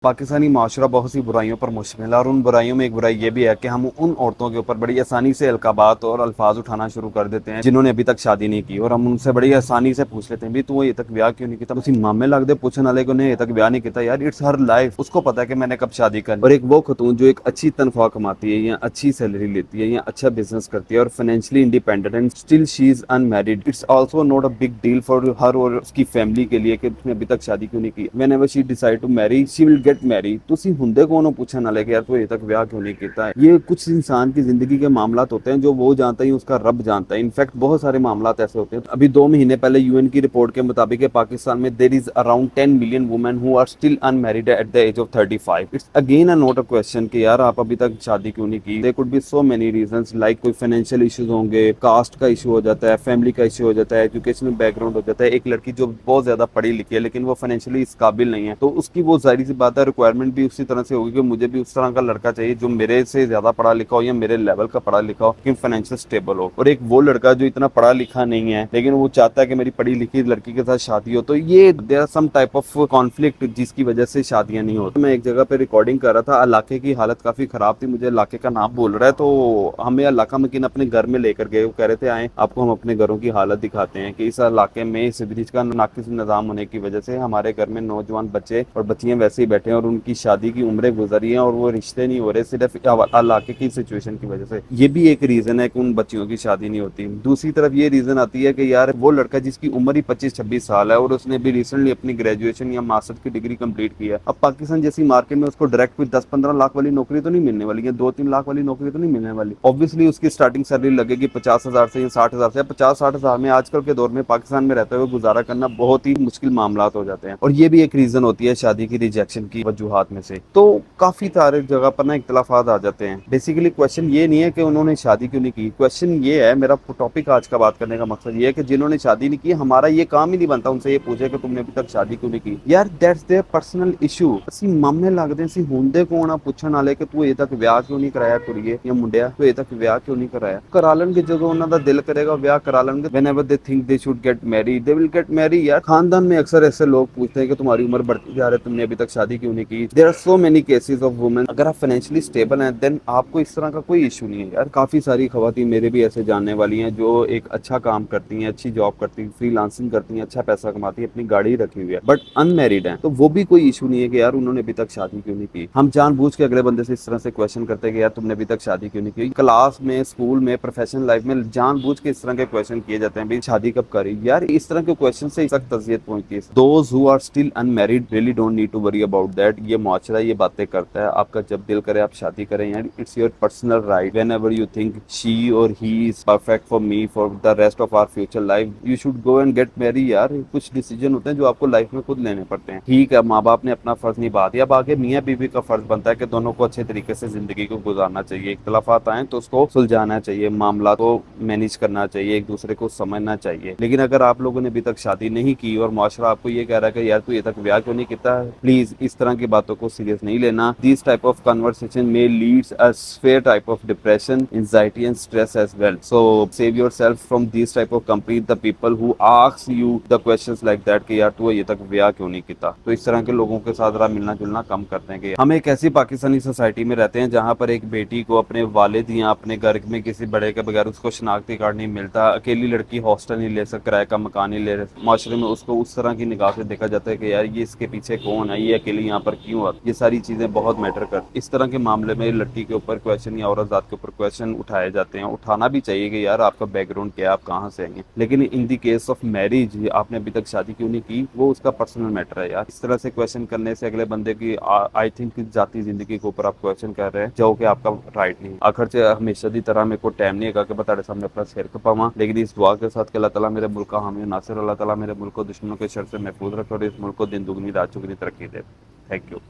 पाकिस्तानी माशरा बहुत सी बुराइयों पर मुश्तमिल है और उन बुराइयों में एक बुराई ये भी है कि हम उन औरतों के ऊपर बड़ी आसानी से अलकाबात और अल्फाज उठाना शुरू कर देते हैं जिन्होंने अभी तक शादी नहीं की, और हम उनसे बड़ी आसानी से पूछ लेते हैं भी तू ये तक ब्याह क्यों नहीं किया। उसी मामे लगते पूछने वाले को ये तक ब्याह नहीं किया यार, इट्स हर लाइफ, उसको पता है कि मैंने कब शादी करनी। और एक वो खतून जो एक अच्छी तनख्वाह कमाती है या अच्छी सैलरी लेती है या अच्छा बिजनेस करती है और financially independent and still she is unmarried, it's also not a big deal for her और उसकी फैमिली के लिए कि उसने अभी तक शादी क्यों नहीं की। Whenever she decide to marry she will get marry. ਹੁੰਦੇ कौन पूछने वाले कि यार तू अभी तक ब्याह क्यों नहीं किया है। ये कुछ इंसान की जिंदगी के मामला होते हैं जो वो जानता है उसका रब जानता है। इनफैक्ट बहुत सारे मामला ऐसे होते हैं। अभी 2 महीने पहले यूएन की रिपोर्ट के मुताबिक पाकिस्तान में there is around 10 million women who are still unmarried at the age of 35। It's again a not a question कि यार आप अभी तक शादी क्यों नहीं की। There could be so many reasons, like कोई फाइनेंशियल इश्यूज होंगे, कास्ट का इशू हो जाता है, फैमिली का इशू हो जाता है, एजुकेशनल बैकग्राउंड हो जाता है। एक लड़की जो बहुत ज्यादा पढ़ी लिखी है लेकिन वो फाइनेंशियली इस काबिल नहीं है तो उसकी वो जाहिर सी बात है रिक्वायरमेंट भी उसी तरह से होगी कि मुझे भी उस तरह का लड़का चाहिए जो मेरे से ज्यादा पढ़ा लिखा हो या मेरे लेवल का पढ़ा लिखा हो, कि फाइनेंशियल स्टेबल हो। और एक वो लड़का जो इतना पढ़ा लिखा नहीं है लेकिन वो चाहता है कि मेरी पढ़ी लिखी लड़की के साथ शादी हो, तो ये there are some type of conflict जिसकी वजह से शादियां नहीं होती। मैं एक जगह पे रिकॉर्डिंग कर रहा था, इलाके की हालत काफी खराब थी, मुझे इलाके का नाम बोल रहा है तो हमें इलाका मकीन अपने घर में लेकर गए। वो कह रहे थे आए आपको हम अपने घरों की हालत दिखाते हैं कि इस इलाके में सीवरेज का नाकिस निजाम होने की वजह से हमारे घर में नौजवान बच्चे और बच्चियां वैसे ही बैठे हैं और उनकी शादी की उम्रें गुजरी हैं और वो रिश्ते नहीं हो रहे सिर्फ इलाके की सिचुएशन की वजह से। ये भी एक रीजन है कि उन बच्चियों की शादी नहीं होती। दूसरी तरफ ये रीजन आती है कि यार वो लड़का जिसकी उम्र ही 25-26 साल है और उसने भी रिसेंटली अपनी ग्रेजुएशन या मास्टर की डिग्री कंप्लीट की है। अब पाकिस्तान जैसी मार्केट में उसको डायरेक्ट कोई 10-15 लाख वाली नौकरी तो नहीं मिलने वाली है, 2-3 लाख वाली नौकरी तो नहीं मिलने वाली। ऑब्वियसली उसकी स्टार्टिंग सैलरी लगेगी 50,000 से या 60,000 से। 50-60,000 में आजकल के दौर में पाकिस्तान में रहते हुए गुजारा करना बहुत ही मुश्किल मामला हो जाते हैं और ये भी एक रीजन होती है शादी की रिजेक्शन की वजूहात में से। तो काफी सारे जगह पर ना इख्तलाफात आ जाते हैं। बेसिकली क्वेश्चन ये नहीं है कि उन्होंने शादी क्यों नहीं की, क्वेश्चन ये है, मेरा टॉपिक आज का बात करने का मकसद ये है कि जिन्होंने शादी नहीं की हमारा ये काम ही नहीं बनता उनसे ये पूछे कि तुमने अभी तक शादी क्यों नहीं की। यार दैट्स देयर पर्सनल इशू। ਅਸੀਂ ਮਾਮੇ ਲੱਗਦੇ ਸੀ ਹੁੰਦੇ ਕੌਣ ਆ ਪੁੱਛਣ ਵਾਲੇ ਕਿ ਤੂੰ ਅਜੇ ਤੱਕ ਵਿਆਹ ਕਿਉਂ ਨਹੀਂ ਕਰਾਇਆ ਕੁੜੀਏ ਜਾਂ ਮੁੰਡਿਆ, ਤੂੰ ਅਜੇ ਤੱਕ ਵਿਆਹ ਕਿਉਂ ਨਹੀਂ ਕਰਾਇਆ। ਕਰਾ ਲੈਣਗੇ ਜਦੋਂ ਉਹਨਾਂ ਦਾ ਦਿਲ ਕਰੇਗਾ ਵਿਆਹ ਕਰਾ ਲੈਣਗੇ। whenever they think they should get married they will get married। यार खानदान में अक्सर ऐसे लोग पूछते हैं कि तुम्हारी उम्र बढ़ती जा रही है तुमने अभी तक शादी क्यों नहीं की। There are so many cases of women, अगर आप फाइनेंशियली स्टेबल हैं देन आपको इस तरह का कोई इशू नहीं है। यार काफी सारी खवातीन मेरे भी ऐसे जानने वाली हैं जो एक अच्छा काम करती हैं, अच्छी जॉब करती हैं, फ्रीलांसिंग करती हैं, अच्छा पैसा कमाती हैं, अपनी गाड़ी रखी हुई है बट अनमैरिड है, तो वो भी कोई इशू नहीं है कि यार उन्होंने अभी तक शादी क्यों नहीं की। हम जानबूझ के अगले बंदे से इस तरह से क्वेश्चन करते हैं कि यार तुमने अभी तक शादी क्यों नहीं की। क्लास में, स्कूल में, प्रोफेशनल लाइफ में जानबूझ के इस तरह के क्वेश्चन किए जाते हैं भाई शादी कब करी। यार इस तरह के क्वेश्चन से सख्त तज़ियत पहुंचती है। Those who are still unmarried really don't need to worry about that. ये मुआशरा ये बातें करता है, आपका जब दिल करे आप शादी करें यार, it's your personal right. Whenever you think she और he is perfect for me for the rest of our future life you should go and get marry. यार कुछ डिसीजन होते हैं जो आपको लाइफ में खुद लेने पड़ते हैं। ठीक है माँ बाप ने अपना फर्ज निभा दिया, अब आगे मियाँ बीवी का फर्ज बनता है कि दोनों को अच्छे तरीके से जिंदगी को गुजारना चाहिए। इख्तलाफात आए तो उसको सुलझाना चाहिए, मामला को मैनेज करना चाहिए, एक दूसरे को समझना चाहिए। लेकिन अगर आप लोगों ने अभी तक शादी नहीं की और मुआशरा आपको ये कह रहा है कि यार तू ये तक ब्याह क्यों नहीं किया, प्लीज इस तरह की बातों को सीरियस नहीं लेना। दिस टाइप ऑफ कन्वर्सेशन में leads a severe type of depression, anxiety and stress as well. So save yourself from these type of company, the people who ask you the questions like that कि यार तू ये तक ब्याह क्यों नहीं किया। तो इस तरह के लोगों के साथ जरा मिलना जुलना कम करते हैं। कि हम एक ऐसी पाकिस्तानी सोसाइटी में रहते हैं जहाँ पर एक बेटी को अपने वालिद या अपने घर में किसी बड़े के बगैर उसको शनाख्ती कार्ड नहीं मिलता, अकेली लड़की हॉस्टल नहीं ले सकती, किराए का मकान नहीं ले रहे, माशरे में उसको उस तरह की निगाह से देखा जाता है कि यार ये इसके पीछे कौन है, ये अकेली यहाँ पर क्यों है। ये सारी चीजें बहुत मैटर करती। इस तरह के मामले में लड़की के ऊपर क्वेश्चन या औरत जात के ऊपर क्वेश्चन उठाए जाते हैं। उठाना भी चाहिए कि यार आपका बैकग्राउंड क्या है, आप कहाँ से आएंगे। लेकिन इन दी केस ऑफ मैरिज आपने अभी तक शादी क्यों नहीं की, वो उसका पर्सनल मैटर है। यार इस तरह से क्वेश्चन करने से अगले बंदे की आई थिंक जाती जिंदगी के ऊपर आप क्वेश्चन कर रहे हैं जो कि आपका राइट नहीं। आखिर से हमेशा की तरह मेरे को टाइम नहीं है कि बताड़े सामने अपना सिर कपावा, लेकिन इस दुआ के साथ कि अल्लाह ताला मेरे मुल्क का हामी नासिर, अल्लाह ताला मेरे मुल्क को दुश्मनों के शर से महफूज रखे और इस मुल्क को दिन दुगनी रात चुगनी तरक्की दे। Thank you.